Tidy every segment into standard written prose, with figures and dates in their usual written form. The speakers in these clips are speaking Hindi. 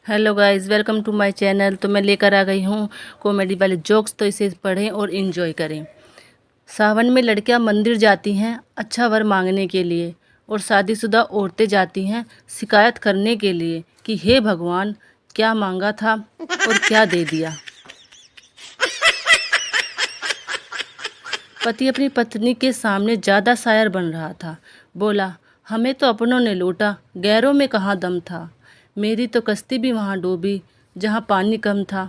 Hello guys, welcome to my channel. तो मैं लेकर आ गई हूँ कॉमेडी वाले जोक्स, तो इसे पढ़ें और इन्जॉय करें। सावन में लड़कियां मंदिर जाती हैं अच्छा वर मांगने के लिए, और शादीशुदा औरतें जाती हैं शिकायत करने के लिए कि हे भगवान, क्या मांगा था और क्या दे दिया। पति अपनी पत्नी के सामने ज़्यादा शायर बन रहा था। बोला, हमें तो अपनों ने लूटा, गैरों में कहाँ दम था। मेरी तो कश्ती भी वहाँ डूबी जहाँ पानी कम था।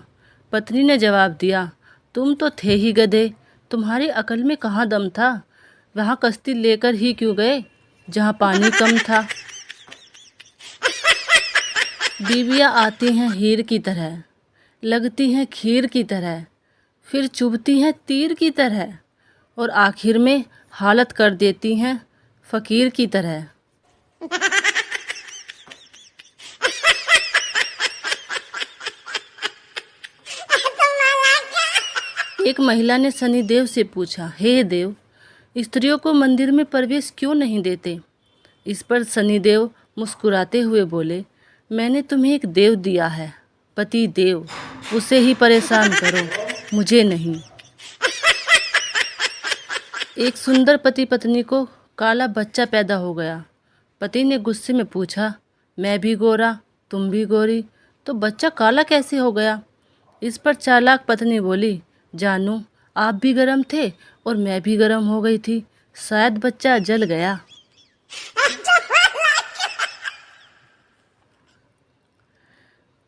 पत्नी ने जवाब दिया, तुम तो थे ही गधे, तुम्हारी अकल में कहाँ दम था। वहाँ कश्ती लेकर ही क्यों गए जहाँ पानी कम था। बीवियाँ आती हैं हीर की तरह, लगती हैं खीर की तरह, फिर चुभती हैं तीर की तरह, और आखिर में हालत कर देती हैं फ़कीर की तरह। एक महिला ने शनिदेव से पूछा, हे देव, स्त्रियों को मंदिर में प्रवेश क्यों नहीं देते। इस पर शनिदेव मुस्कुराते हुए बोले, मैंने तुम्हें एक देव दिया है, पति देव, उसे ही परेशान करो, मुझे नहीं। एक सुंदर पति पत्नी को काला बच्चा पैदा हो गया। पति ने गुस्से में पूछा, मैं भी गोरा, तुम भी गोरी, तो बच्चा काला कैसे हो गया। इस पर चालाक पत्नी बोली, जानू, आप भी गर्म थे और मैं भी गर्म हो गई थी, शायद बच्चा जल गया।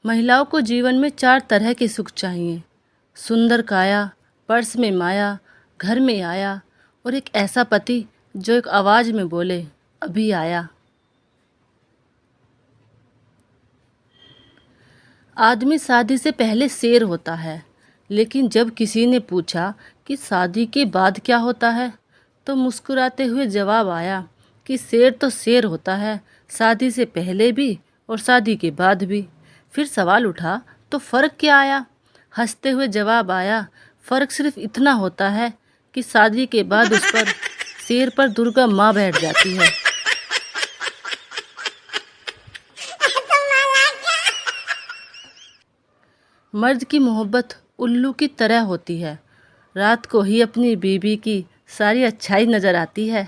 महिलाओं को जीवन में 4 तरह के सुख चाहिए, सुंदर काया, पर्स में माया, घर में आया, और एक ऐसा पति जो एक आवाज़ में बोले, अभी आया। आदमी शादी से पहले शेर होता है, लेकिन जब किसी ने पूछा कि शादी के बाद क्या होता है, तो मुस्कुराते हुए जवाब आया कि शेर तो शेर होता है, शादी से पहले भी और शादी के बाद भी। फिर सवाल उठा, तो फ़र्क क्या आया। हंसते हुए जवाब आया, फ़र्क सिर्फ इतना होता है कि शादी के बाद उस पर शेर पर दुर्गा माँ बैठ जाती है। मर्द की मोहब्बत उल्लू की तरह होती है, रात को ही अपनी बीवी की सारी अच्छाई नज़र आती है।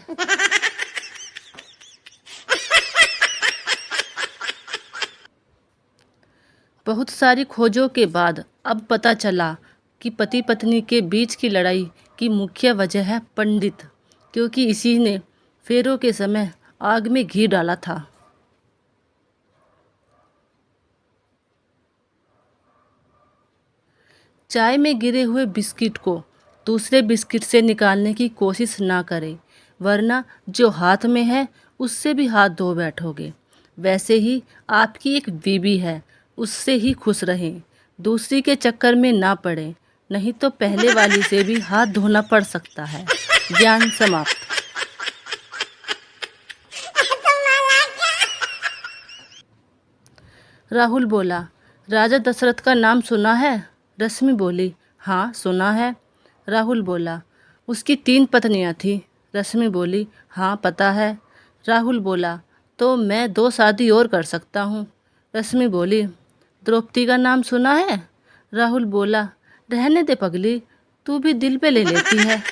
बहुत सारी खोजों के बाद अब पता चला कि पति पत्नी के बीच की लड़ाई की मुख्य वजह है पंडित, क्योंकि इसी ने फेरों के समय आग में घी डाला था। चाय में गिरे हुए बिस्किट को दूसरे बिस्किट से निकालने की कोशिश ना करें, वरना जो हाथ में है उससे भी हाथ धो बैठोगे। वैसे ही आपकी एक बीवी है, उससे ही खुश रहें, दूसरी के चक्कर में ना पड़ें, नहीं तो पहले वाली से भी हाथ धोना पड़ सकता है। ज्ञान समाप्त। राहुल बोला, राजा दशरथ का नाम सुना है। रश्मि बोली, हाँ सुना है। राहुल बोला, उसकी 3 पत्नियां थीं। रश्मि बोली, हाँ पता है। राहुल बोला, तो मैं 2 शादी और कर सकता हूँ। रश्मि बोली, द्रौपदी का नाम सुना है। राहुल बोला, रहने दे पगली, तू भी दिल पे ले लेती है।